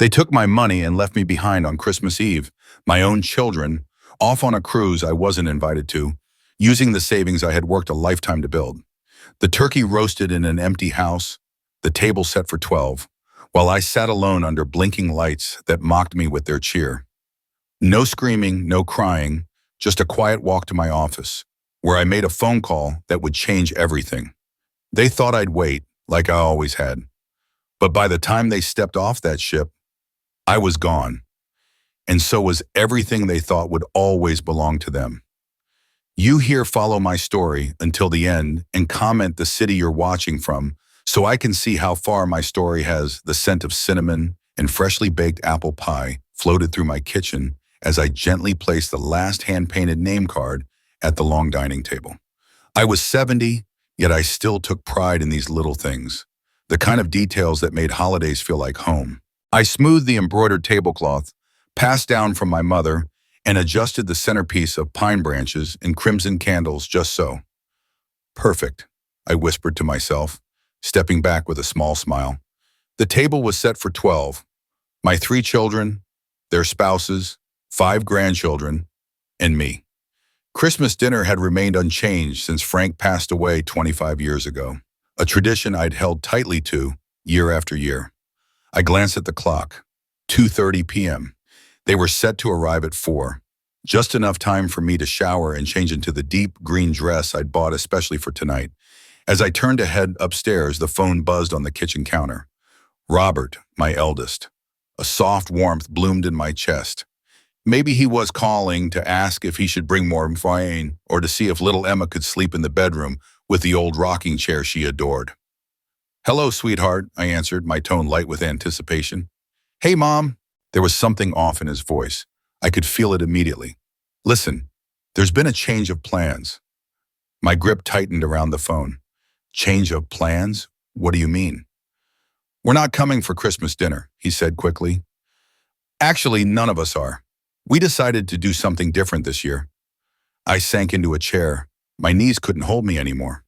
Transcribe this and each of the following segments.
They took my money and left me behind on Christmas Eve, my own children, off on a cruise I wasn't invited to, using the savings I had worked a lifetime to build. The turkey roasted in an empty house, the table set for 12, while I sat alone under blinking lights that mocked me with their cheer. No screaming, no crying, just a quiet walk to my office, where I made a phone call that would change everything. They thought I'd wait, like I always had. But by the time they stepped off that ship, I was gone. And so was everything they thought would always belong to them. You here follow my story until the end and comment the city you're watching from so I can see how far my story has the scent of cinnamon and freshly baked apple pie floated through my kitchen as I gently placed the last hand-painted name card at the long dining table. I was 70, yet I still took pride in these little things, the kind of details that made holidays feel like home. I smoothed the embroidered tablecloth, passed down from my mother, and adjusted the centerpiece of pine branches and crimson candles just so. Perfect, I whispered to myself, stepping back with a small smile. The table was set for 12. My 3 children, their spouses, 5 grandchildren, and me. Christmas dinner had remained unchanged since Frank passed away 25 years ago, a tradition I'd held tightly to year after year. I glanced at the clock, 2:30 p.m. They were set to arrive at 4, just enough time for me to shower and change into the deep green dress I'd bought especially for tonight. As I turned to head upstairs, the phone buzzed on the kitchen counter. Robert, my eldest. A soft warmth bloomed in my chest. Maybe he was calling to ask if he should bring more wine or to see if little Emma could sleep in the bedroom with the old rocking chair she adored. "Hello, sweetheart," I answered, my tone light with anticipation. "Hey, Mom." There was something off in his voice. I could feel it immediately. "Listen, there's been a change of plans." My grip tightened around the phone. "Change of plans? What do you mean?" "We're not coming for Christmas dinner," he said quickly. "Actually, none of us are. We decided to do something different this year." I sank into a chair. My knees couldn't hold me anymore.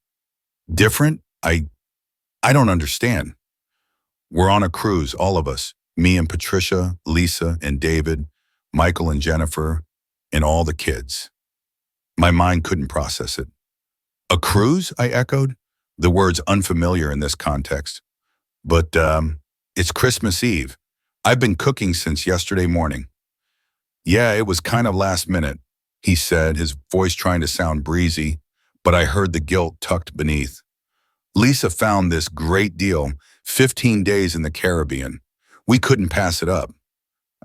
"Different? I don't understand." "We're on a cruise, all of us. Me and Patricia, Lisa and David, Michael and Jennifer, and all the kids." My mind couldn't process it. "A cruise?" I echoed, the words unfamiliar in this context. "But, it's Christmas Eve. I've been cooking since yesterday morning." "Yeah, it was kind of last minute," he said, his voice trying to sound breezy, but I heard the guilt tucked beneath. "Lisa found this great deal, 15 days in the Caribbean. We couldn't pass it up."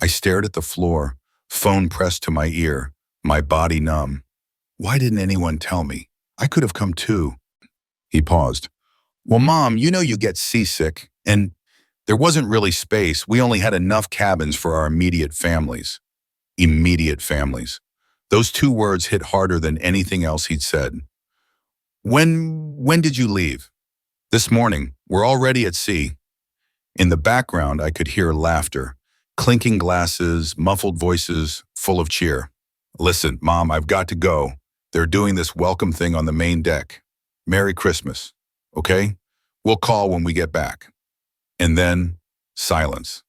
I stared at the floor, phone pressed to my ear, my body numb. Why didn't anyone tell me? I could have come too. He paused. "Well, Mom, you know you get seasick, and there wasn't really space. We only had enough cabins for our immediate families." Immediate families. Those 2 words hit harder than anything else he'd said. When did you leave?" "This morning. We're already at sea." In the background, I could hear laughter, clinking glasses, muffled voices, full of cheer. "Listen, Mom, I've got to go. They're doing this welcome thing on the main deck. Merry Christmas, okay? We'll call when we get back." And then, silence.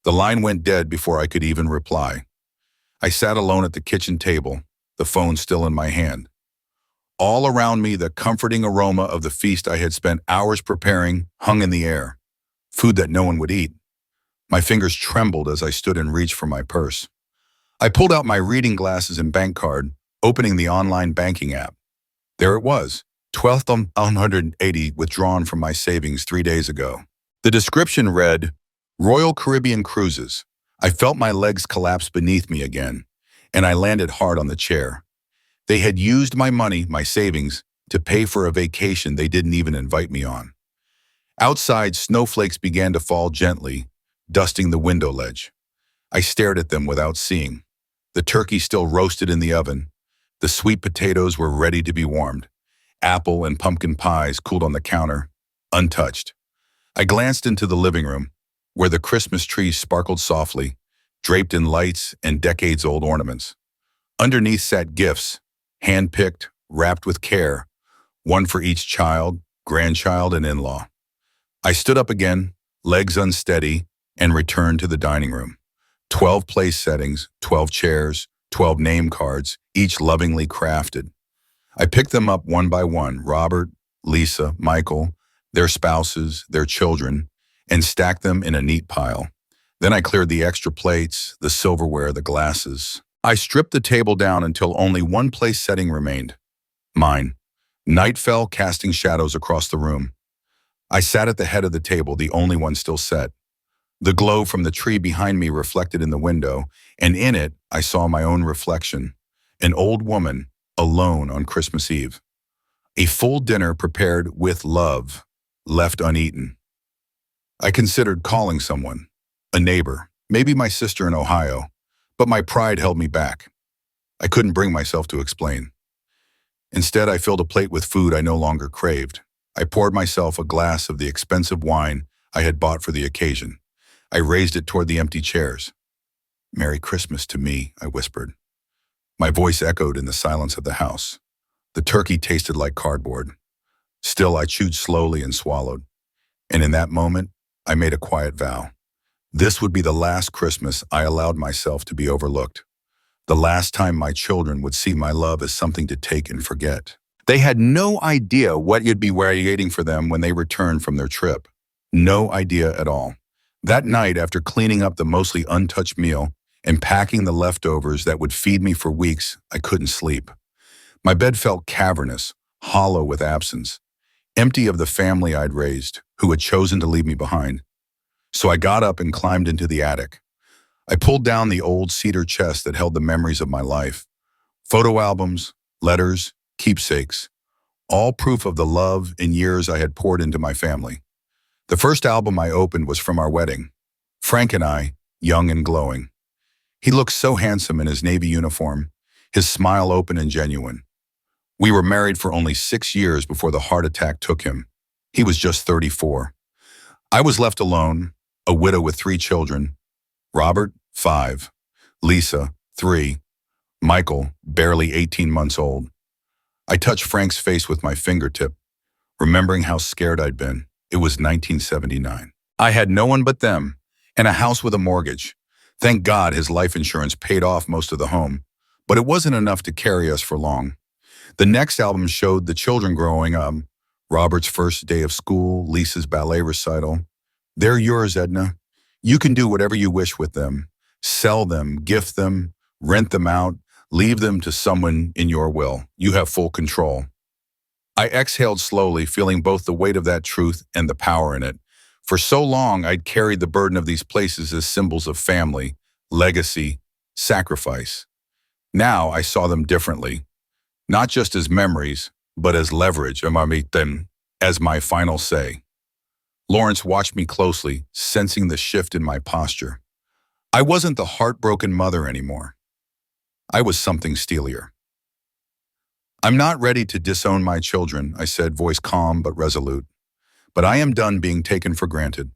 The line went dead before I could even reply. I sat alone at the kitchen table, the phone still in my hand. All around me, the comforting aroma of the feast I had spent hours preparing hung in the air. Food that no one would eat. My fingers trembled as I stood and reached for my purse. I pulled out my reading glasses and bank card, opening the online banking app. There it was, $12,180 withdrawn from my savings 3 days ago. The description read, "Royal Caribbean Cruises." I felt my legs collapse beneath me again, and I landed hard on the chair. They had used my money, my savings, to pay for a vacation they didn't even invite me on. Outside, snowflakes began to fall gently, dusting the window ledge. I stared at them without seeing. The turkey still roasted in the oven. The sweet potatoes were ready to be warmed. Apple and pumpkin pies cooled on the counter, untouched. I glanced into the living room, where the Christmas tree sparkled softly, draped in lights and decades-old ornaments. Underneath sat gifts, hand-picked, wrapped with care, one for each child, grandchild, and in-law. I stood up again, legs unsteady, and returned to the dining room. 12 place settings, 12 chairs, 12 name cards, each lovingly crafted. I picked them up one by one, Robert, Lisa, Michael, their spouses, their children, and stacked them in a neat pile. Then I cleared the extra plates, the silverware, the glasses. I stripped the table down until only one place setting remained. Mine. Night fell, casting shadows across the room. I sat at the head of the table, the only one still set. The glow from the tree behind me reflected in the window, and in it I saw my own reflection, an old woman, alone on Christmas Eve. A full dinner prepared with love, left uneaten. I considered calling someone, a neighbor, maybe my sister in Ohio, but my pride held me back. I couldn't bring myself to explain. Instead, I filled a plate with food I no longer craved. I poured myself a glass of the expensive wine I had bought for the occasion. I raised it toward the empty chairs. "Merry Christmas to me," I whispered. My voice echoed in the silence of the house. The turkey tasted like cardboard. Still, I chewed slowly and swallowed. And in that moment, I made a quiet vow. This would be the last Christmas I allowed myself to be overlooked. The last time my children would see my love as something to take and forget. They had no idea what you'd be waiting for them when they returned from their trip. No idea at all. That night, after cleaning up the mostly untouched meal and packing the leftovers that would feed me for weeks, I couldn't sleep. My bed felt cavernous, hollow with absence, empty of the family I'd raised, who had chosen to leave me behind. So I got up and climbed into the attic. I pulled down the old cedar chest that held the memories of my life. Photo albums, letters, keepsakes, all proof of the love and years I had poured into my family. The first album I opened was from our wedding. Frank and I, young and glowing. He looked so handsome in his Navy uniform, his smile open and genuine. We were married for only 6 years before the heart attack took him. He was just 34. I was left alone, a widow with 3 children. Robert, 5. Lisa, 3. Michael, barely 18 months old. I touched Frank's face with my fingertip, remembering how scared I'd been. It was 1979. I had no one but them, and a house with a mortgage. Thank God his life insurance paid off most of the home, but it wasn't enough to carry us for long. The next album showed the children growing up. Robert's first day of school, Lisa's ballet recital. "They're yours, Edna. You can do whatever you wish with them. Sell them, gift them, rent them out, leave them to someone in your will. You have full control." I exhaled slowly, feeling both the weight of that truth and the power in it. For so long, I'd carried the burden of these places as symbols of family, legacy, sacrifice. Now I saw them differently, not just as memories, but as leverage, as my final say. Lawrence watched me closely, sensing the shift in my posture. I wasn't the heartbroken mother anymore. I was something steelier. "I'm not ready to disown my children," I said, voice calm but resolute. "But I am done being taken for granted.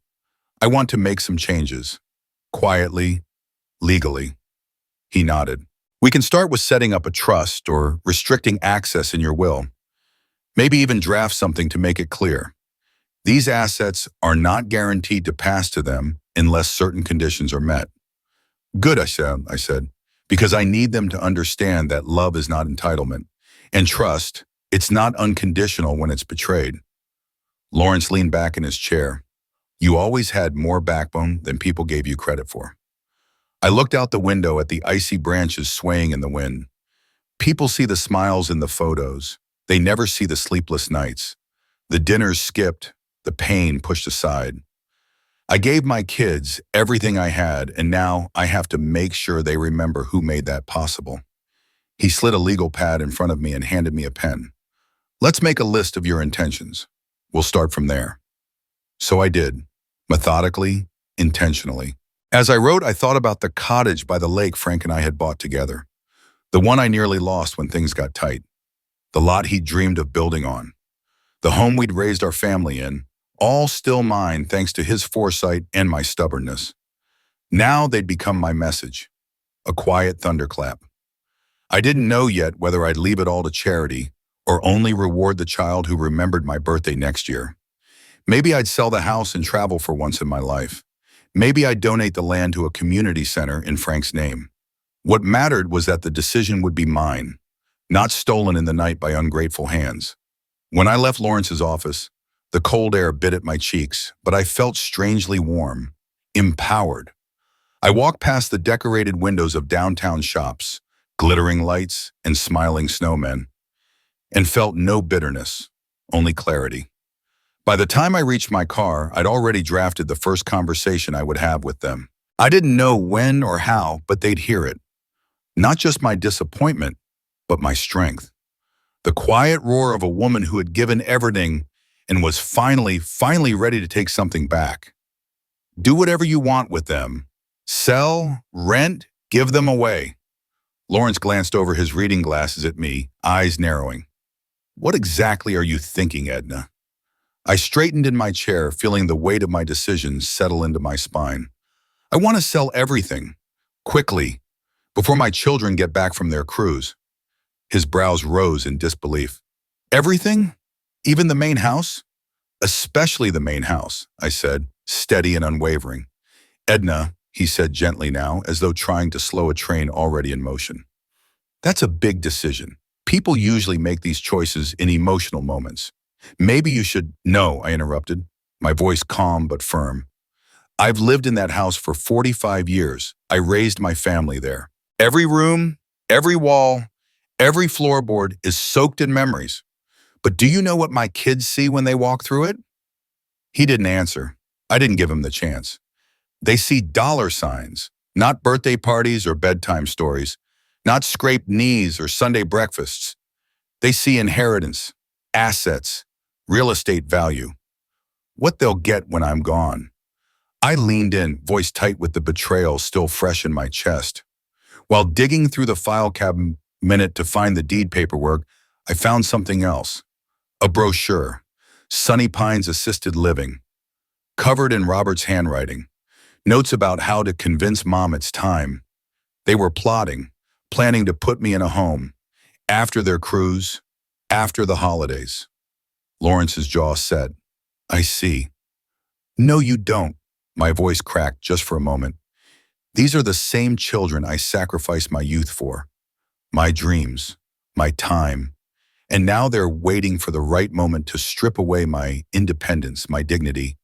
I want to make some changes. Quietly, legally." He nodded. "We can start with setting up a trust or restricting access in your will. Maybe even draft something to make it clear. These assets are not guaranteed to pass to them unless certain conditions are met." "Good," I said, "because I need them to understand that love is not entitlement. And trust, it's not unconditional when it's betrayed." Lawrence leaned back in his chair. "You always had more backbone than people gave you credit for." I looked out the window at the icy branches swaying in the wind. People see the smiles in the photos. They never see the sleepless nights. The dinners skipped, the pain pushed aside. I gave my kids everything I had, and now I have to make sure they remember who made that possible. He slid a legal pad in front of me and handed me a pen. "Let's make a list of your intentions. We'll start from there." So I did, methodically, intentionally. As I wrote, I thought about the cottage by the lake Frank and I had bought together. The one I nearly lost when things got tight. The lot he'd dreamed of building on. The home we'd raised our family in, all still mine thanks to his foresight and my stubbornness. Now they'd become my message, a quiet thunderclap. I didn't know yet whether I'd leave it all to charity or only reward the child who remembered my birthday next year. Maybe I'd sell the house and travel for once in my life. Maybe I'd donate the land to a community center in Frank's name. What mattered was that the decision would be mine, not stolen in the night by ungrateful hands. When I left Lawrence's office, the cold air bit at my cheeks, but I felt strangely warm, empowered. I walked past the decorated windows of downtown shops, glittering lights and smiling snowmen, and felt no bitterness, only clarity. By the time I reached my car, I'd already drafted the first conversation I would have with them. I didn't know when or how, but they'd hear it. Not just my disappointment, but my strength. The quiet roar of a woman who had given everything and was finally ready to take something back. Do whatever you want with them. Sell, rent, give them away. Lawrence glanced over his reading glasses at me, eyes narrowing. What exactly are you thinking, Edna? I straightened in my chair, feeling the weight of my decisions settle into my spine. I want to sell everything, quickly, before my children get back from their cruise. His brows rose in disbelief. Everything? Even the main house? Especially the main house, I said, steady and unwavering. Edna, he said gently now, as though trying to slow a train already in motion. That's a big decision. People usually make these choices in emotional moments. Maybe you should— No, I interrupted, my voice calm but firm. I've lived in that house for 45 years. I raised my family there. Every room, every wall, every floorboard is soaked in memories. But do you know what my kids see when they walk through it? He didn't answer. I didn't give him the chance. They see dollar signs, not birthday parties or bedtime stories, not scraped knees or Sunday breakfasts. They see inheritance, assets, real estate value. What they'll get when I'm gone. I leaned in, voice tight with the betrayal still fresh in my chest. While digging through the file cabinet to find the deed paperwork, I found something else. A brochure, Sunny Pines Assisted Living, covered in Robert's handwriting. Notes about how to convince Mom it's time. They were planning to put me in a home, after their cruise, after the holidays. Lawrence's jaw set. I see. No, you don't. My voice cracked just for a moment. These are the same children I sacrificed my youth for, my dreams, my time, and now they're waiting for the right moment to strip away my independence, my dignity,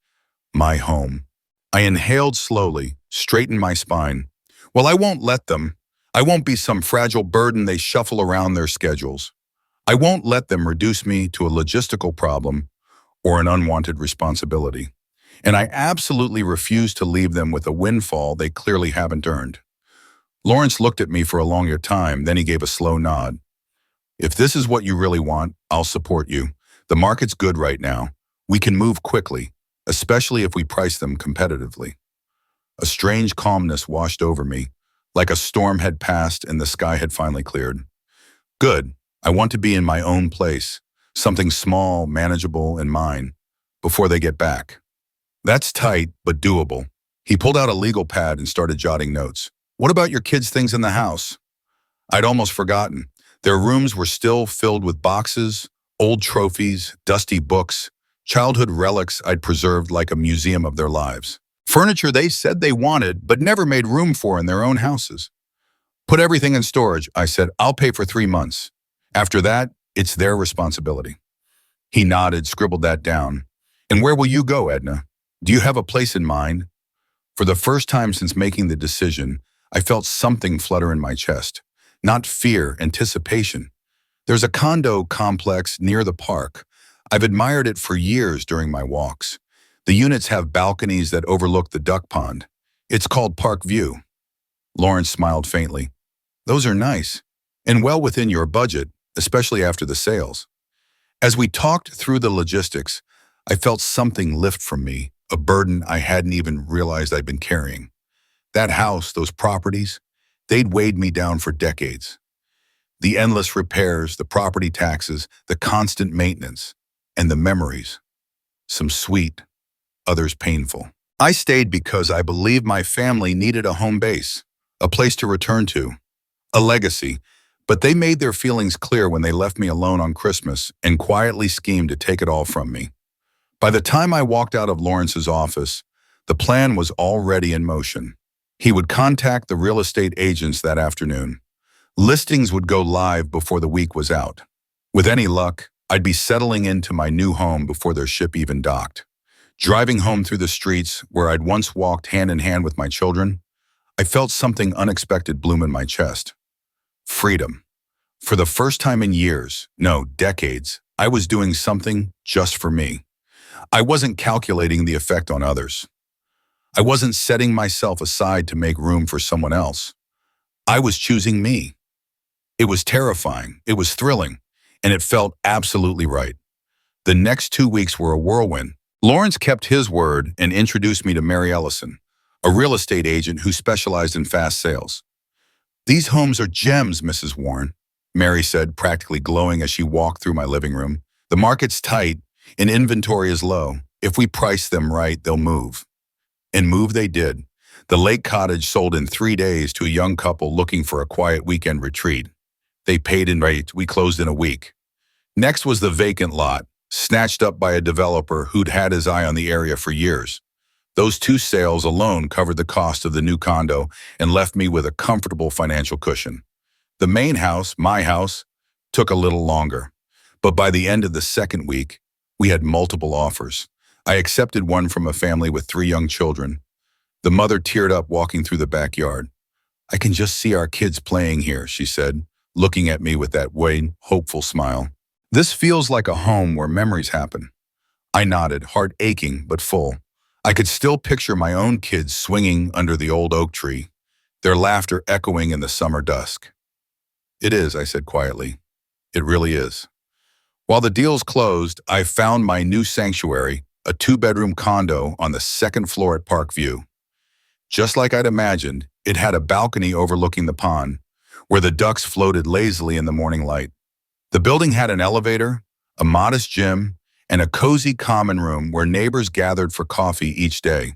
my home. I inhaled slowly, straightened my spine. Well, I won't let them. I won't be some fragile burden they shuffle around their schedules. I won't let them reduce me to a logistical problem or an unwanted responsibility. And I absolutely refuse to leave them with a windfall they clearly haven't earned. Lawrence looked at me for a longer time, then he gave a slow nod. If this is what you really want, I'll support you. The market's good right now. We can move quickly, especially if we price them competitively. A strange calmness washed over me, like a storm had passed and the sky had finally cleared. Good. I want to be in my own place, something small, manageable, and mine, before they get back. That's tight, but doable. He pulled out a legal pad and started jotting notes. What about your kids' things in the house? I'd almost forgotten. Their rooms were still filled with boxes, old trophies, dusty books, childhood relics I'd preserved like a museum of their lives. Furniture they said they wanted, but never made room for in their own houses. Put everything in storage, I said. I'll pay for 3 months. After that, it's their responsibility. He nodded, scribbled that down. And where will you go, Edna? Do you have a place in mind? For the first time since making the decision, I felt something flutter in my chest. Not fear, anticipation. There's a condo complex near the park. I've admired it for years during my walks. The units have balconies that overlook the duck pond. It's called Park View. Lawrence smiled faintly. Those are nice, and well within your budget, especially after the sales. As we talked through the logistics, I felt something lift from me, a burden I hadn't even realized I'd been carrying. That house, those properties, they'd weighed me down for decades. The endless repairs, the property taxes, the constant maintenance, and the memories. Some sweet, others painful. I stayed because I believed my family needed a home base, a place to return to, a legacy, but they made their feelings clear when they left me alone on Christmas and quietly schemed to take it all from me. By the time I walked out of Lawrence's office, The plan was already in motion. He would contact the real estate agents that afternoon. Listings would go live before the week was out. With any luck, I'd be settling into my new home before their ship even docked. Driving home through the streets where I'd once walked hand in hand with my children, I felt something unexpected bloom in my chest. Freedom. For the first time in years, no, decades, I was doing something just for me. I wasn't calculating the effect on others. I wasn't setting myself aside to make room for someone else. I was choosing me. It was terrifying, it was thrilling, and it felt absolutely right. The next 2 weeks were a whirlwind. Lawrence kept his word and introduced me to Mary Ellison, a real estate agent who specialized in fast sales. "These homes are gems, Mrs. Warren," Mary said, practically glowing as she walked through my living room. "The market's tight and inventory is low. If we price them right, they'll move." And move they did. The lake cottage sold in 3 days to a young couple looking for a quiet weekend retreat. They paid in rate. We closed in a week. Next was the vacant lot, snatched up by a developer who'd had his eye on the area for years. Those 2 sales alone covered the cost of the new condo and left me with a comfortable financial cushion. The main house, my house, took a little longer. But by the end of the second week, we had multiple offers. I accepted one from a family with 3 young children. The mother teared up walking through the backyard. "I can just see our kids playing here," she said, looking at me with that wan, hopeful smile. "This feels like a home where memories happen." I nodded, heart aching but full. I could still picture my own kids swinging under the old oak tree, their laughter echoing in the summer dusk. "It is," I said quietly. "It really is." While the deals closed, I found my new sanctuary, a 2-bedroom condo on the 2nd floor at Parkview. Just like I'd imagined, it had a balcony overlooking the pond, where the ducks floated lazily in the morning light. The building had an elevator, a modest gym, and a cozy common room where neighbors gathered for coffee each day.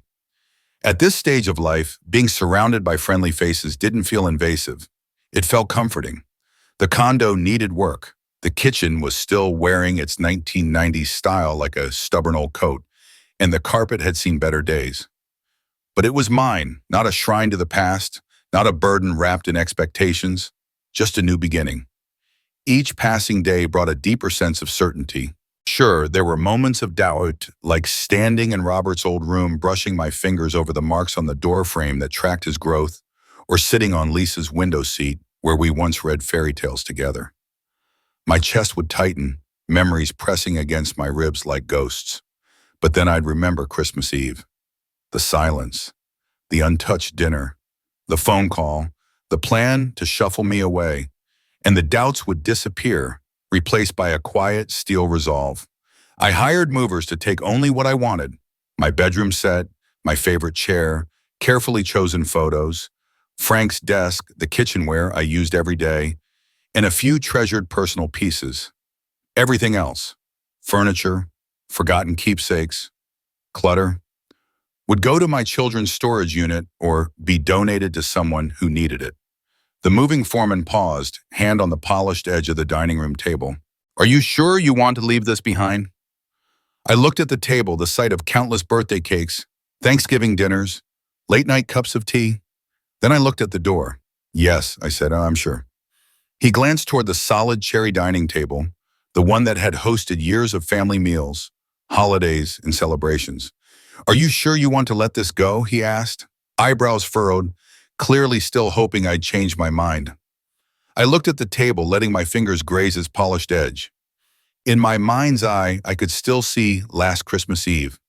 At this stage of life, being surrounded by friendly faces didn't feel invasive. It felt comforting. The condo needed work. The kitchen was still wearing its 1990s style like a stubborn old coat, and the carpet had seen better days. But it was mine, not a shrine to the past, not a burden wrapped in expectations, just a new beginning. Each passing day brought a deeper sense of certainty. Sure, there were moments of doubt, like standing in Robert's old room brushing my fingers over the marks on the door frame that tracked his growth, or sitting on Lisa's window seat where we once read fairy tales together. My chest would tighten, memories pressing against my ribs like ghosts. But then I'd remember Christmas Eve. The silence, the untouched dinner, the phone call, the plan to shuffle me away, and the doubts would disappear, replaced by a quiet, steel resolve. I hired movers to take only what I wanted: my bedroom set, my favorite chair, carefully chosen photos, Frank's desk, the kitchenware I used every day, and a few treasured personal pieces. Everything else, furniture, forgotten keepsakes, clutter, would go to my children's storage unit or be donated to someone who needed it. The moving foreman paused, hand on the polished edge of the dining room table. "Are you sure you want to leave this behind?" I looked at the table, the site of countless birthday cakes, Thanksgiving dinners, late-night cups of tea. Then I looked at the door. "Yes," I said, "I'm sure." He glanced toward the solid cherry dining table, the one that had hosted years of family meals, holidays, and celebrations. "Are you sure you want to let this go?" he asked, eyebrows furrowed, clearly still hoping I'd change my mind. I looked at the table, letting my fingers graze its polished edge. In my mind's eye, I could still see last Christmas Eve,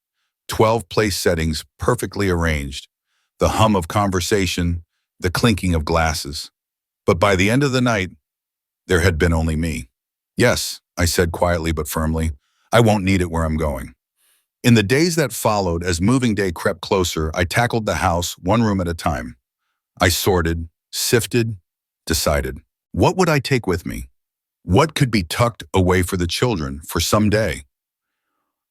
12 place settings perfectly arranged, the hum of conversation, the clinking of glasses. But by the end of the night, there had been only me. "Yes," I said quietly but firmly, "I won't need it where I'm going." In the days that followed, as moving day crept closer, I tackled the house one room at a time. I sorted, sifted, decided. What would I take with me? What could be tucked away for the children for someday?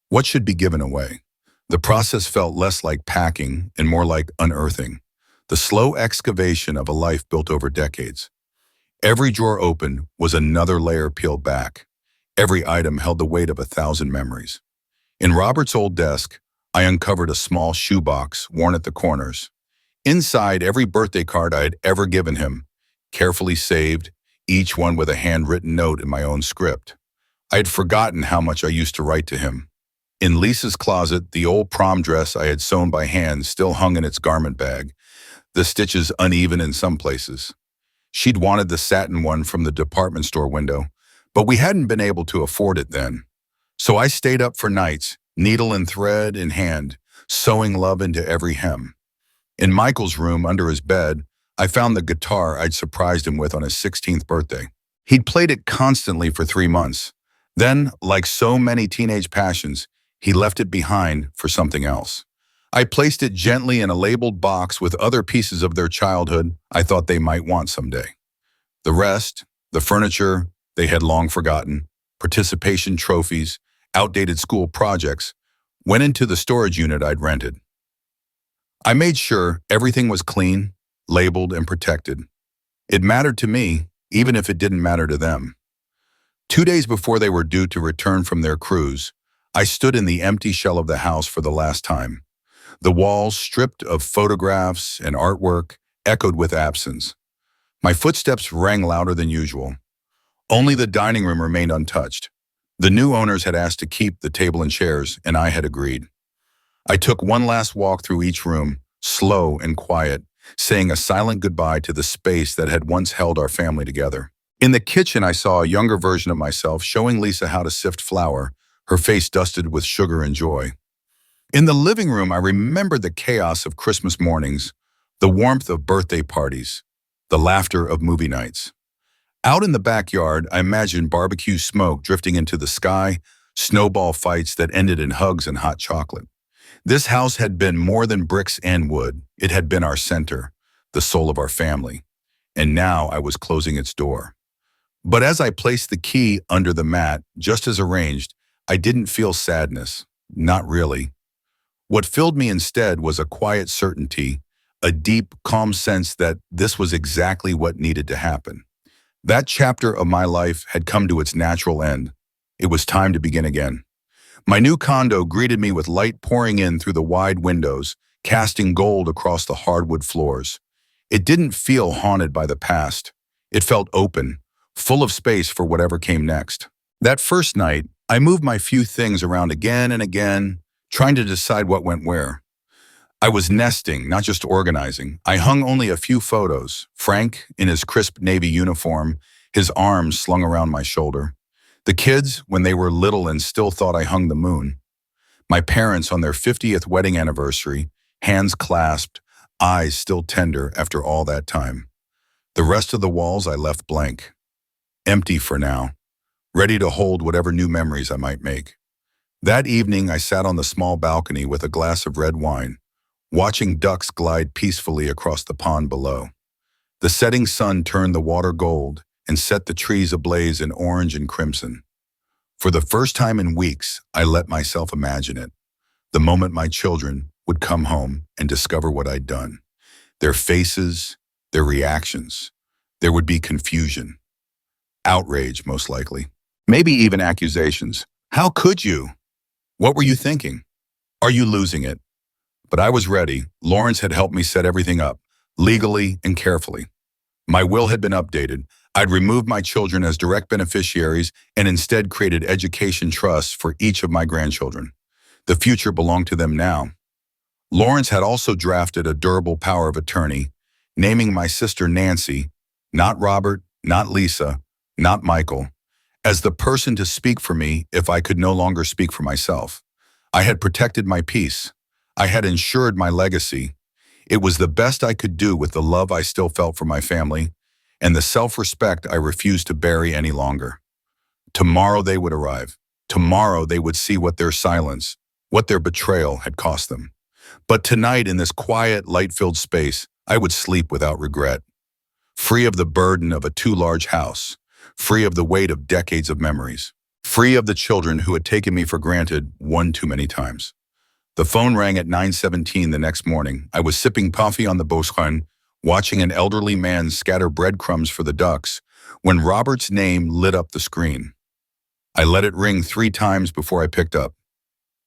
What should be given away? The process felt less like packing and more like unearthing, the slow excavation of a life built over decades. Every drawer opened was another layer peeled back. Every item held the weight of 1,000 memories. In Robert's old desk, I uncovered a small shoebox worn at the corners. Inside, every birthday card I had ever given him, carefully saved, each one with a handwritten note in my own script. I had forgotten how much I used to write to him. In Lisa's closet, the old prom dress I had sewn by hand still hung in its garment bag, the stitches uneven in some places. She'd wanted the satin one from the department store window, but we hadn't been able to afford it then. So I stayed up for nights, needle and thread in hand, sewing love into every hem. In Michael's room under his bed, I found the guitar I'd surprised him with on his 16th birthday. He'd played it constantly for 3 months. Then, like so many teenage passions, he left it behind for something else. I placed it gently in a labeled box with other pieces of their childhood I thought they might want someday. The rest, the furniture they had long forgotten, participation trophies, outdated school projects, went into the storage unit I'd rented. I made sure everything was clean, labeled, and protected. It mattered to me, even if it didn't matter to them. 2 days before they were due to return from their cruise, I stood in the empty shell of the house for the last time. The walls, stripped of photographs and artwork, echoed with absence. My footsteps rang louder than usual. Only the dining room remained untouched. The new owners had asked to keep the table and chairs, and I had agreed. I took one last walk through each room, slow and quiet, saying a silent goodbye to the space that had once held our family together. In the kitchen, I saw a younger version of myself showing Lisa how to sift flour, her face dusted with sugar and joy. In the living room, I remembered the chaos of Christmas mornings, the warmth of birthday parties, the laughter of movie nights. Out in the backyard, I imagined barbecue smoke drifting into the sky, snowball fights that ended in hugs and hot chocolate. This house had been more than bricks and wood. It had been our center, the soul of our family. And now I was closing its door. But as I placed the key under the mat, just as arranged, I didn't feel sadness. Not really. What filled me instead was a quiet certainty, a deep, calm sense that this was exactly what needed to happen. That chapter of my life had come to its natural end. It was time to begin again. My new condo greeted me with light pouring in through the wide windows, casting gold across the hardwood floors. It didn't feel haunted by the past. It felt open, full of space for whatever came next. That first night, I moved my few things around again and again, trying to decide what went where. I was nesting, not just organizing. I hung only a few photos. Frank, in his crisp Navy uniform, his arms slung around my shoulder. The kids, when they were little and still thought I hung the moon. My parents on their 50th wedding anniversary, hands clasped, eyes still tender after all that time. The rest of the walls I left blank. Empty for now, ready to hold whatever new memories I might make. That evening, I sat on the small balcony with a glass of red wine, watching ducks glide peacefully across the pond below. The setting sun turned the water gold and set the trees ablaze in orange and crimson. For the first time in weeks, I let myself imagine it. The moment my children would come home and discover what I'd done. Their faces, their reactions. There would be confusion. Outrage, most likely. Maybe even accusations. How could you? What were you thinking? Are you losing it? But I was ready. Lawrence had helped me set everything up, legally and carefully. My will had been updated. I'd removed my children as direct beneficiaries and instead created education trusts for each of my grandchildren. The future belonged to them now. Lawrence had also drafted a durable power of attorney, naming my sister Nancy, not Robert, not Lisa, not Michael, as the person to speak for me if I could no longer speak for myself. I had protected my peace. I had ensured my legacy. It was the best I could do with the love I still felt for my family and the self-respect I refused to bury any longer. Tomorrow they would arrive. Tomorrow they would see what their silence, what their betrayal had cost them. But tonight in this quiet, light-filled space, I would sleep without regret. Free of the burden of a too large house, free of the weight of decades of memories, free of the children who had taken me for granted one too many times. The phone rang at 9:17 the next morning. I was sipping coffee on the balcony, watching an elderly man scatter breadcrumbs for the ducks, when Robert's name lit up the screen. I let it ring 3 times before I picked up.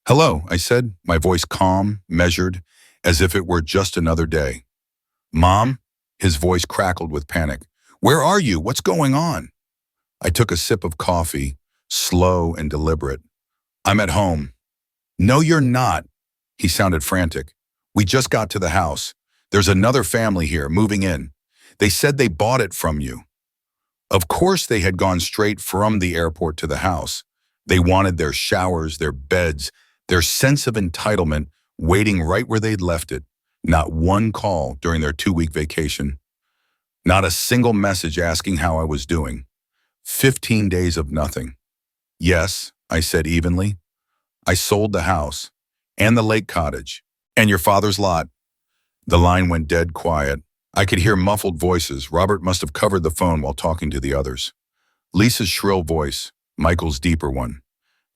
Hello, I said, my voice calm, measured, as if it were just another day. Mom? His voice crackled with panic. Where are you? What's going on? I took a sip of coffee, slow and deliberate. I'm at home. No, you're not. He sounded frantic. We just got to the house. There's another family here, moving in. They said they bought it from you. Of course they had gone straight from the airport to the house. They wanted their showers, their beds, their sense of entitlement waiting right where they'd left it. Not one call during their 2-week vacation. Not a single message asking how I was doing. 15 days of nothing. Yes, I said evenly. I sold the house and the lake cottage and your father's lot. The line went dead quiet. I could hear muffled voices. Robert must have covered the phone while talking to the others. Lisa's shrill voice, Michael's deeper one.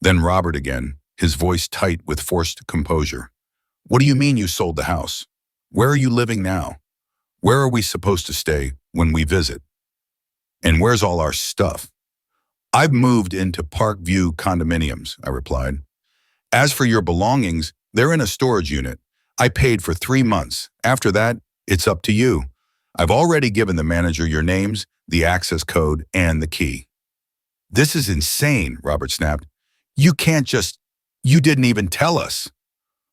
Then Robert again, his voice tight with forced composure. What do you mean you sold the house? Where are you living now? Where are we supposed to stay when we visit? And where's all our stuff? I've moved into Parkview condominiums, I replied. As for your belongings, they're in a storage unit. I paid for 3 months. After that, it's up to you. I've already given the manager your names, the access code, and the key. This is insane, Robert snapped. You didn't even tell us.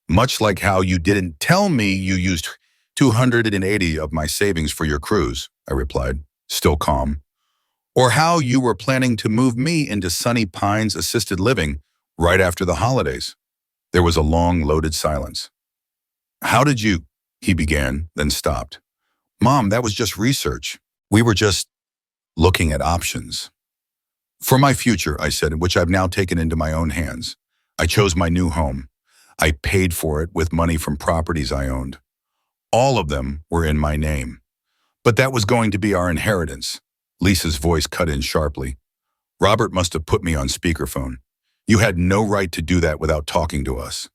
Much like how you didn't tell me you used 280 of my savings for your cruise, I replied, still calm. Or how you were planning to move me into Sunny Pines assisted living right after the holidays. There was a long, loaded silence. How did you, he began, then stopped. Mom, that was just research. We were just looking at options. For my future, I said, which I've now taken into my own hands. I chose my new home. I paid for it with money from properties I owned. All of them were in my name. But that was going to be our inheritance. Lisa's voice cut in sharply. Robert must have put me on speakerphone. You had no right to do that without talking to us.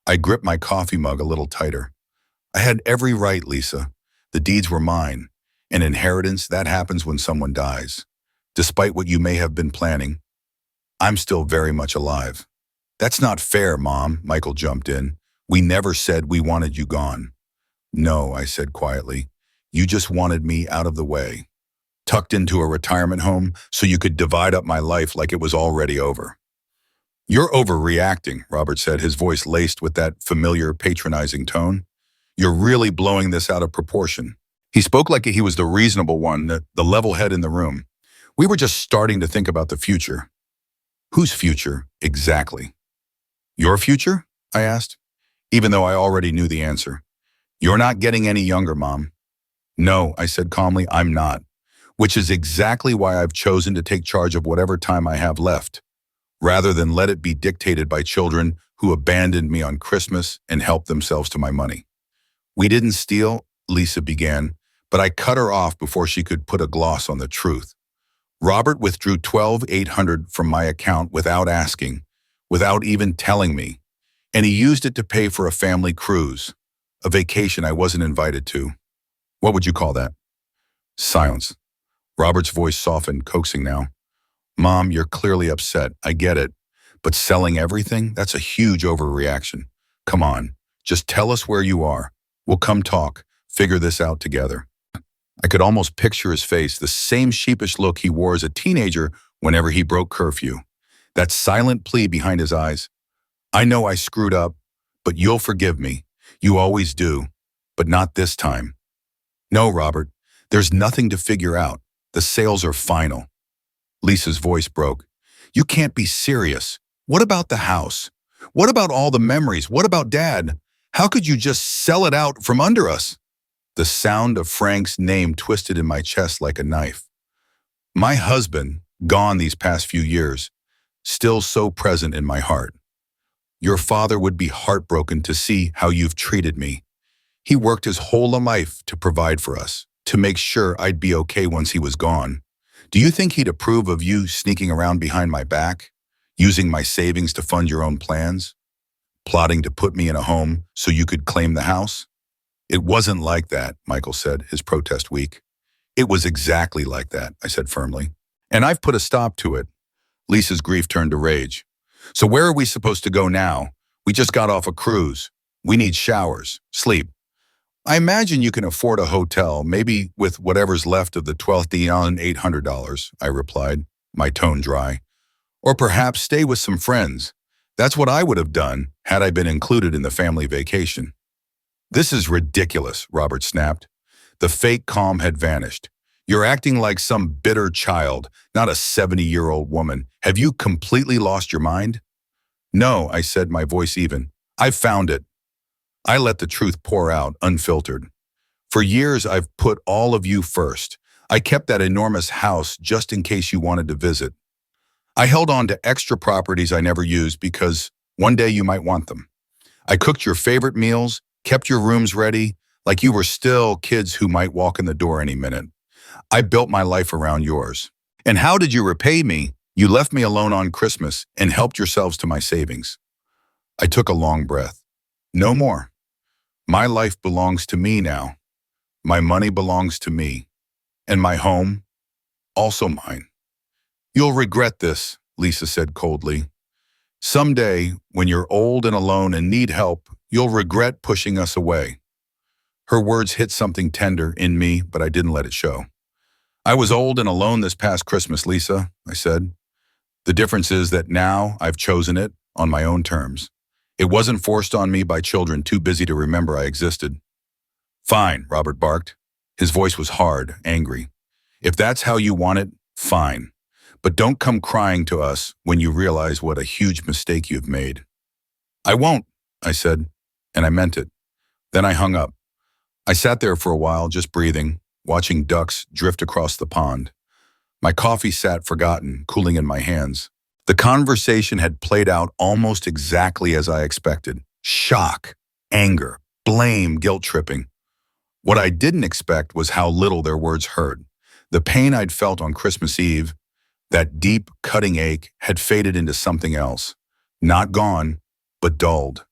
I gripped my coffee mug a little tighter. I had every right, Lisa. The deeds were mine. An inheritance, that happens when someone dies. Despite what you may have been planning, I'm still very much alive. That's not fair, Mom, Michael jumped in. We never said we wanted you gone. No, I said quietly. You just wanted me out of the way. Tucked into a retirement home so you could divide up my life like it was already over. You're overreacting, Robert said, his voice laced with that familiar patronizing tone. You're really blowing this out of proportion. He spoke like he was the reasonable one, the level head in the room. We were just starting to think about the future. Whose future, exactly? Your future? I asked, even though I already knew the answer. You're not getting any younger, Mom. No, I said calmly, I'm not. Which is exactly why I've chosen to take charge of whatever time I have left, rather than let it be dictated by children who abandoned me on Christmas and helped themselves to my money. We didn't steal, Lisa began, but I cut her off before she could put a gloss on the truth. Robert withdrew $12,800 from my account without asking, without even telling me, and he used it to pay for a family cruise, a vacation I wasn't invited to. What would you call that? Silence. Robert's voice softened, coaxing now. Mom, you're clearly upset. I get it. But selling everything? That's a huge overreaction. Come on, just tell us where you are. We'll come talk, figure this out together. I could almost picture his face, the same sheepish look he wore as a teenager whenever he broke curfew. That silent plea behind his eyes. I know I screwed up, but you'll forgive me. You always do. But not this time. No, Robert, there's nothing to figure out. The sales are final. Lisa's voice broke. You can't be serious. What about the house? What about all the memories? What about Dad? How could you just sell it out from under us? The sound of Frank's name twisted in my chest like a knife. My husband, gone these past few years, still so present in my heart. Your father would be heartbroken to see how you've treated me. He worked his whole life to provide for us, to make sure I'd be okay once he was gone. Do you think he'd approve of you sneaking around behind my back, using my savings to fund your own plans, plotting to put me in a home so you could claim the house? It wasn't like that, Michael said, his protest weak. It was exactly like that, I said firmly. And I've put a stop to it. Lisa's grief turned to rage. So where are we supposed to go now? We just got off a cruise. We need showers, sleep. I imagine you can afford a hotel, maybe with whatever's left of the 12th on $800, I replied, my tone dry. Or perhaps stay with some friends. That's what I would have done had I been included in the family vacation. This is ridiculous, Robert snapped. The fake calm had vanished. You're acting like some bitter child, not a 70-year-old woman. Have you completely lost your mind? No, I said, my voice even. I found it. I let the truth pour out, unfiltered. For years, I've put all of you first. I kept that enormous house just in case you wanted to visit. I held on to extra properties I never used because one day you might want them. I cooked your favorite meals, kept your rooms ready, like you were still kids who might walk in the door any minute. I built my life around yours. And how did you repay me? You left me alone on Christmas and helped yourselves to my savings. I took a long breath. No more. My life belongs to me now. My money belongs to me. And my home, also mine. You'll regret this, Lisa said coldly. Someday, when you're old and alone and need help, you'll regret pushing us away. Her words hit something tender in me, but I didn't let it show. I was old and alone this past Christmas, Lisa, I said. The difference is that now I've chosen it on my own terms. It wasn't forced on me by children too busy to remember I existed. Fine, Robert barked. His voice was hard, angry. If that's how you want it, fine. But don't come crying to us when you realize what a huge mistake you've made. I won't, I said, and I meant it. Then I hung up. I sat there for a while, just breathing, watching ducks drift across the pond. My coffee sat forgotten, cooling in my hands. The conversation had played out almost exactly as I expected. Shock, anger, blame, guilt-tripping. What I didn't expect was how little their words hurt. The pain I'd felt on Christmas Eve, that deep, cutting ache, had faded into something else. Not gone, but dulled.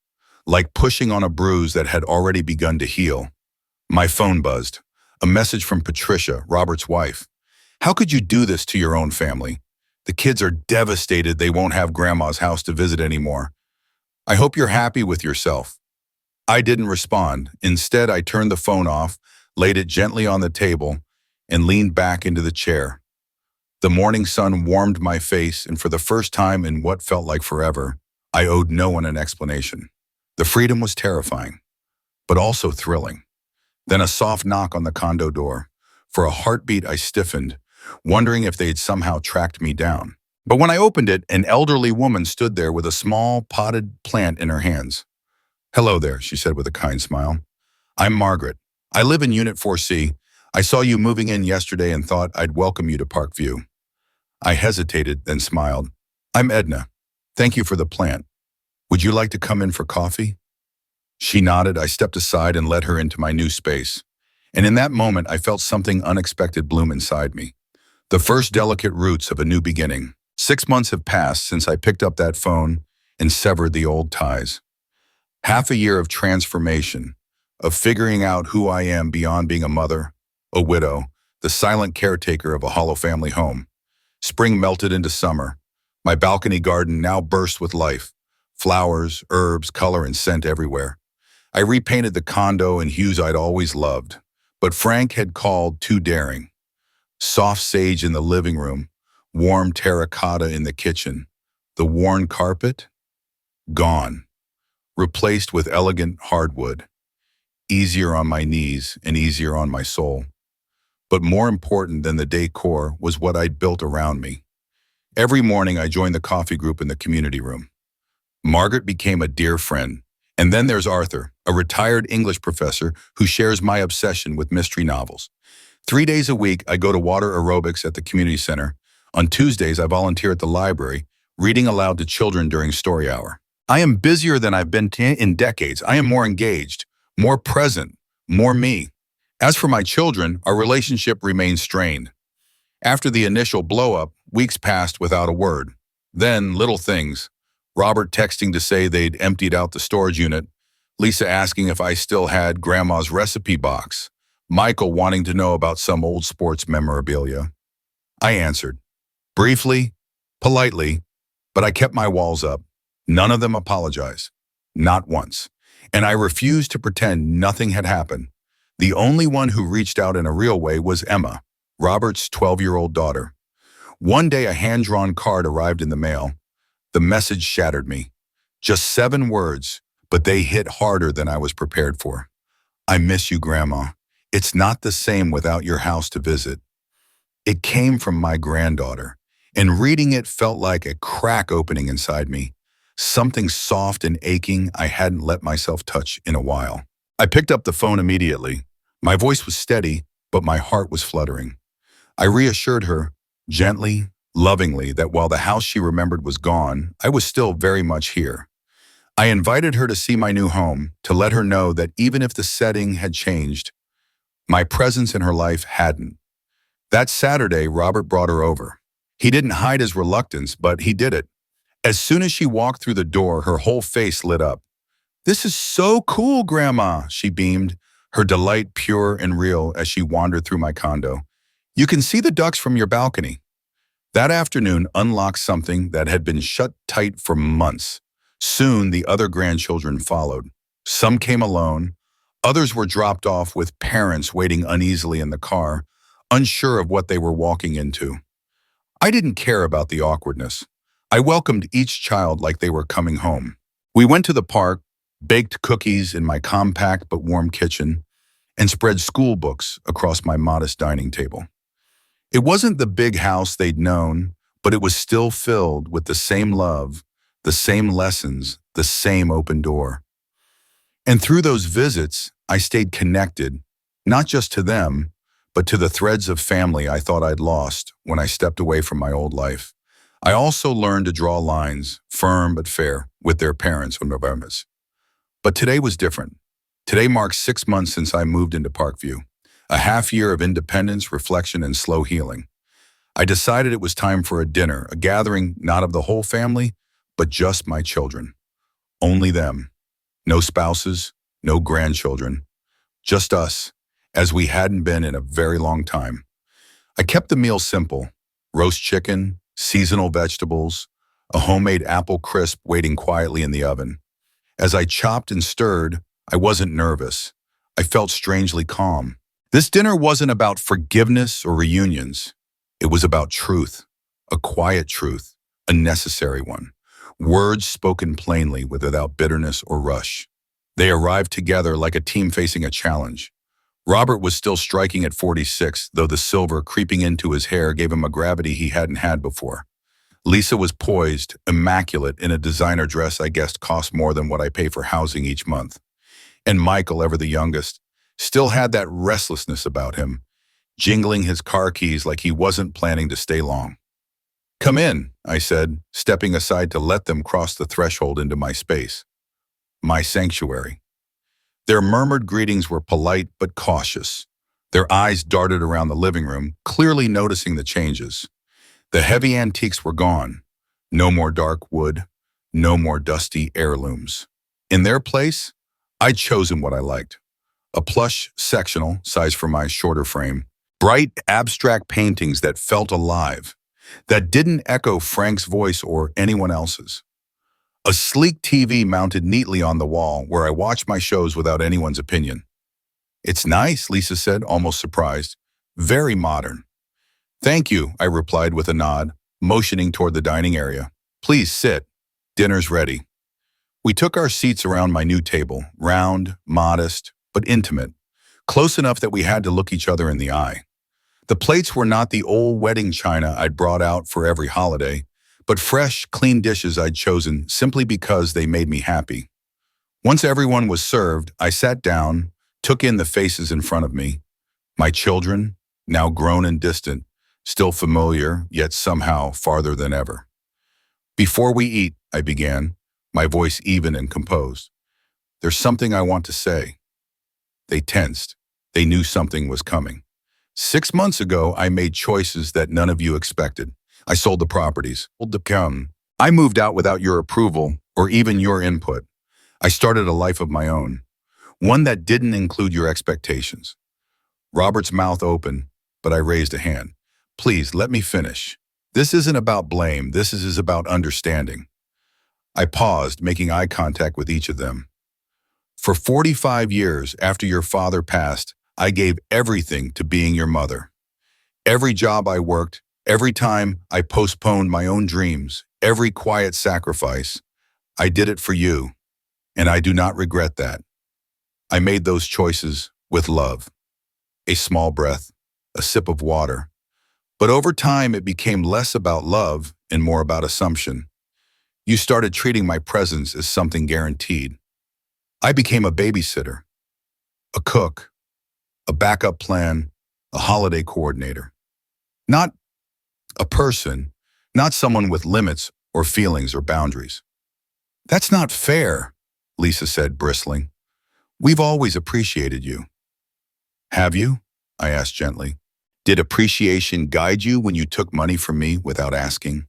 Like pushing on a bruise that had already begun to heal. My phone buzzed. A message from Patricia, Robert's wife. How could you do this to your own family? The kids are devastated they won't have Grandma's house to visit anymore. I hope you're happy with yourself. I didn't respond. Instead, I turned the phone off, laid it gently on the table, and leaned back into the chair. The morning sun warmed my face, and for the first time in what felt like forever, I owed no one an explanation. The freedom was terrifying, but also thrilling. Then a soft knock on the condo door. For a heartbeat, I stiffened, wondering if they'd somehow tracked me down. But when I opened it, an elderly woman stood there with a small potted plant in her hands. Hello there, she said with a kind smile. I'm Margaret. I live in Unit 4C. I saw you moving in yesterday and thought I'd welcome you to Parkview. I hesitated, then smiled. I'm Edna. Thank you for the plant. Would you like to come in for coffee? She nodded. I stepped aside and led her into my new space. And in that moment, I felt something unexpected bloom inside me. The first delicate roots of a new beginning. 6 months have passed since I picked up that phone and severed the old ties. Half a year of transformation, of figuring out who I am beyond being a mother, a widow, the silent caretaker of a hollow family home. Spring melted into summer. My balcony garden now burst with life. Flowers, herbs, color, and scent everywhere. I repainted the condo in hues I'd always loved, but Frank had called too daring. Soft sage in the living room, warm terracotta in the kitchen. The worn carpet? Gone. Replaced with elegant hardwood. Easier on my knees and easier on my soul. But more important than the decor was what I'd built around me. Every morning I joined the coffee group in the community room. Margaret became a dear friend. And then there's Arthur, a retired English professor who shares my obsession with mystery novels. 3 days a week, I go to water aerobics at the community center. On Tuesdays, I volunteer at the library, reading aloud to children during story hour. I am busier than I've been in decades. I am more engaged, more present, more me. As for my children, our relationship remains strained. After the initial blow-up, weeks passed without a word. Then, little things. Robert texting to say they'd emptied out the storage unit, Lisa asking if I still had Grandma's recipe box, Michael wanting to know about some old sports memorabilia. I answered, briefly, politely, but I kept my walls up. None of them apologized. not once. And I refused to pretend nothing had happened. The only one who reached out in a real way was Emma, Robert's 12-year-old daughter. One day a hand-drawn card arrived in the mail. The message shattered me. Just 7 words, but they hit harder than I was prepared for. I miss you, Grandma. It's not the same without your house to visit. It came from my granddaughter, and reading it felt like a crack opening inside me, something soft and aching I hadn't let myself touch in a while. I picked up the phone immediately. My voice was steady, but my heart was fluttering. I reassured her, gently, lovingly, that while the house she remembered was gone, I was still very much here. I invited her to see my new home, to let her know that even if the setting had changed, my presence in her life hadn't. That Saturday, Robert brought her over. He didn't hide his reluctance, but he did it. As soon as she walked through the door, her whole face lit up. "This is so cool, Grandma," she beamed, her delight pure and real as she wandered through my condo. "You can see the ducks from your balcony." That afternoon unlocked something that had been shut tight for months. Soon, the other grandchildren followed. Some came alone. Others were dropped off with parents waiting uneasily in the car, unsure of what they were walking into. I didn't care about the awkwardness. I welcomed each child like they were coming home. We went to the park, baked cookies in my compact but warm kitchen, and spread school books across my modest dining table. It wasn't the big house they'd known, but it was still filled with the same love, the same lessons, the same open door. And through those visits, I stayed connected, not just to them, but to the threads of family I thought I'd lost when I stepped away from my old life. I also learned to draw lines, firm but fair, with their parents when November's. But today was different. Today marks 6 months since I moved into Parkview, a half year of independence, reflection, and slow healing. I decided it was time for a dinner, a gathering not of the whole family, but just my children. Only them. No spouses, no grandchildren. Just us, as we hadn't been in a very long time. I kept the meal simple: roast chicken, seasonal vegetables, a homemade apple crisp waiting quietly in the oven. As I chopped and stirred, I wasn't nervous. I felt strangely calm. This dinner wasn't about forgiveness or reunions. It was about truth, a quiet truth, a necessary one. Words spoken plainly without bitterness or rush. They arrived together like a team facing a challenge. Robert was still striking at 46, though the silver creeping into his hair gave him a gravity he hadn't had before. Lisa was poised, immaculate, in a designer dress I guessed cost more than what I pay for housing each month. And Michael, ever the youngest, still had that restlessness about him, jingling his car keys like he wasn't planning to stay long. "Come in," I said, stepping aside to let them cross the threshold into my space. My sanctuary. Their murmured greetings were polite but cautious. Their eyes darted around the living room, clearly noticing the changes. The heavy antiques were gone. No more dark wood, no more dusty heirlooms. In their place, I'd chosen what I liked. A plush sectional, size for my shorter frame. Bright, abstract paintings that felt alive, that didn't echo Frank's voice or anyone else's. A sleek TV mounted neatly on the wall where I watched my shows without anyone's opinion. "It's nice," Lisa said, almost surprised. "Very modern." "Thank you," I replied with a nod, motioning toward the dining area. "Please sit. Dinner's ready." We took our seats around my new table, round, modest, but intimate, close enough that we had to look each other in the eye. The plates were not the old wedding china I'd brought out for every holiday, but fresh, clean dishes I'd chosen simply because they made me happy. Once everyone was served, I sat down, took in the faces in front of me. My children, now grown and distant, still familiar, yet somehow farther than ever. "Before we eat," I began, my voice even and composed, "there's something I want to say." They tensed. They knew something was coming. 6 months ago, I made choices that none of you expected. I sold the properties. I moved out without your approval or even your input. I started a life of my own, one that didn't include your expectations. Robert's mouth opened, but I raised a hand. "Please, let me finish. This isn't about blame. This is about understanding." I paused, making eye contact with each of them. For 45 years after your father passed, I gave everything to being your mother. Every job I worked, every time I postponed my own dreams, every quiet sacrifice, I did it for you, and I do not regret that. I made those choices with love. A small breath, a sip of water. But over time, it became less about love and more about assumption. You started treating my presence as something guaranteed. I became a babysitter, a cook, a backup plan, a holiday coordinator. Not a person, not someone with limits or feelings or boundaries. That's not fair, Lisa said, bristling. We've always appreciated you. Have you? I asked gently. Did appreciation guide you when you took money from me without asking?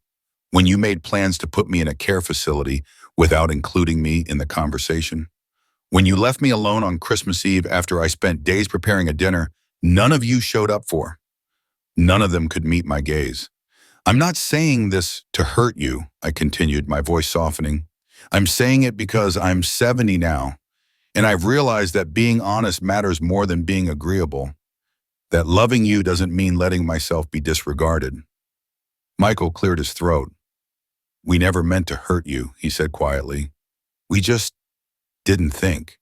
When you made plans to put me in a care facility without including me in the conversation? When you left me alone on Christmas Eve after I spent days preparing a dinner none of you showed up for? None of them could meet my gaze. I'm not saying this to hurt you, I continued, my voice softening. I'm saying it because I'm 70 now, and I've realized that being honest matters more than being agreeable. That loving you doesn't mean letting myself be disregarded. Michael cleared his throat. We never meant to hurt you, he said quietly. We just didn't think.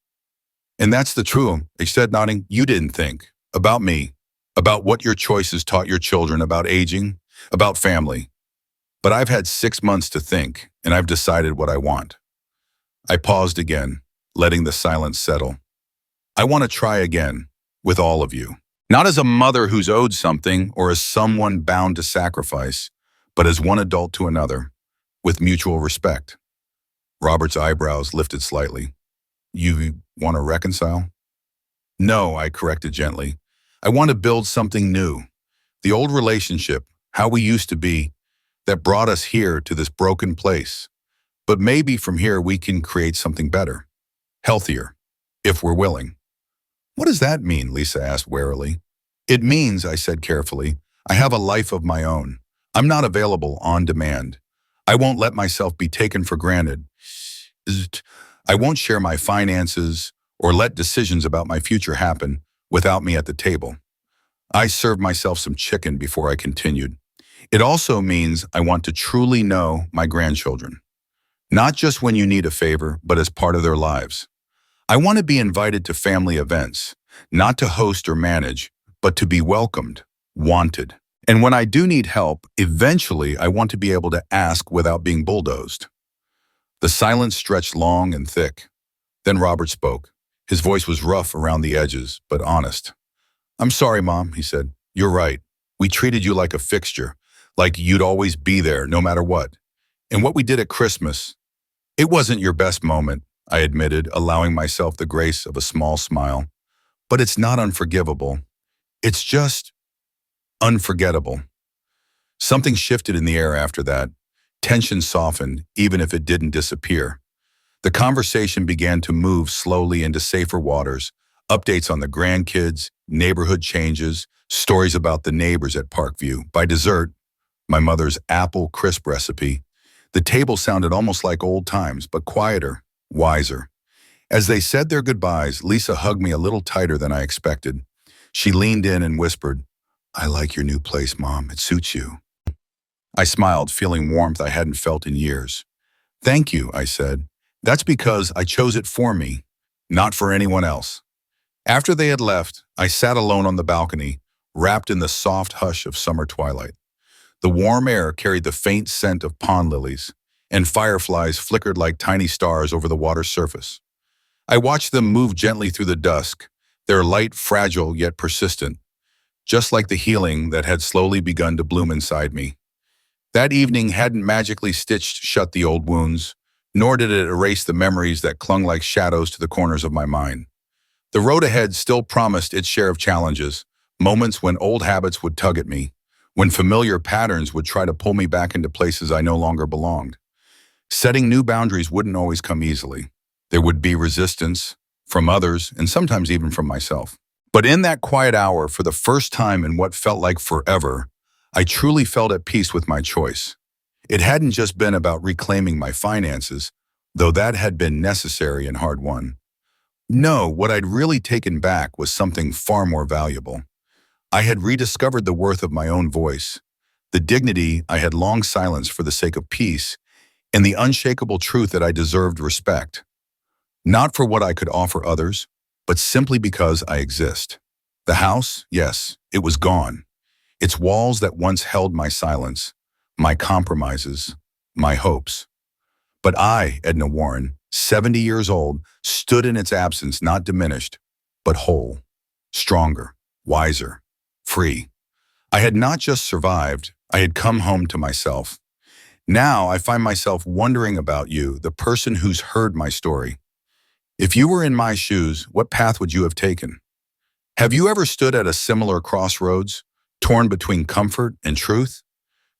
And that's the truth, he said, nodding. You didn't think. About me. About what your choices taught your children about aging, about family. But I've had 6 months to think, and I've decided what I want. I paused again, letting the silence settle. I want to try again, with all of you. Not as a mother who's owed something or as someone bound to sacrifice, but as one adult to another, with mutual respect. Robert's eyebrows lifted slightly. You want to reconcile? No, I corrected gently. I want to build something new. The old relationship, how we used to be, that brought us here to this broken place. But maybe from here we can create something better, healthier, if we're willing. What does that mean? Lisa asked warily. It means, I said carefully, I have a life of my own. I'm not available on demand. I won't let myself be taken for granted. I won't share my finances or let decisions about my future happen without me at the table. I served myself some chicken before I continued. It also means I want to truly know my grandchildren. Not just when you need a favor, but as part of their lives. I want to be invited to family events, not to host or manage, but to be welcomed, wanted. And when I do need help, eventually I want to be able to ask without being bulldozed. The silence stretched long and thick. Then Robert spoke. His voice was rough around the edges, but honest. I'm sorry, Mom, he said. You're right. We treated you like a fixture, like you'd always be there no matter what. And what we did at Christmas, it wasn't your best moment, I admitted, allowing myself the grace of a small smile. But it's not unforgivable. It's just unforgettable. Something shifted in the air after that. Tension softened, even if it didn't disappear. The conversation began to move slowly into safer waters, updates on the grandkids, neighborhood changes, stories about the neighbors at Parkview. By dessert, my mother's apple crisp recipe, the table sounded almost like old times, but quieter, wiser. As they said their goodbyes, Lisa hugged me a little tighter than I expected. She leaned in and whispered, I like your new place, Mom. It suits you. I smiled, feeling warmth I hadn't felt in years. Thank you, I said. That's because I chose it for me, not for anyone else. After they had left, I sat alone on the balcony, wrapped in the soft hush of summer twilight. The warm air carried the faint scent of pond lilies, and fireflies flickered like tiny stars over the water's surface. I watched them move gently through the dusk, their light fragile yet persistent, just like the healing that had slowly begun to bloom inside me. That evening hadn't magically stitched shut the old wounds, nor did it erase the memories that clung like shadows to the corners of my mind. The road ahead still promised its share of challenges, moments when old habits would tug at me, when familiar patterns would try to pull me back into places I no longer belonged. Setting new boundaries wouldn't always come easily. There would be resistance from others and sometimes even from myself. But in that quiet hour, for the first time in what felt like forever, I truly felt at peace with my choice. It hadn't just been about reclaiming my finances, though that had been necessary and hard-won. No, what I'd really taken back was something far more valuable. I had rediscovered the worth of my own voice, the dignity I had long silenced for the sake of peace, and the unshakable truth that I deserved respect. Not for what I could offer others, but simply because I exist. The house, yes, it was gone. Its walls that once held my silence, my compromises, my hopes. But I, Edna Warren, 70 years old, stood in its absence, not diminished, but whole, stronger, wiser, free. I had not just survived, I had come home to myself. Now I find myself wondering about you, the person who's heard my story. If you were in my shoes, what path would you have taken? Have you ever stood at a similar crossroads, torn between comfort and truth?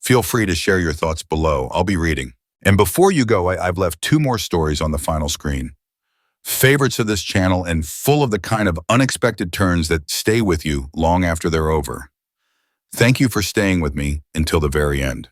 Feel free to share your thoughts below. I'll be reading. And before you go, I've left 2 more stories on the final screen. Favorites of this channel and full of the kind of unexpected turns that stay with you long after they're over. Thank you for staying with me until the very end.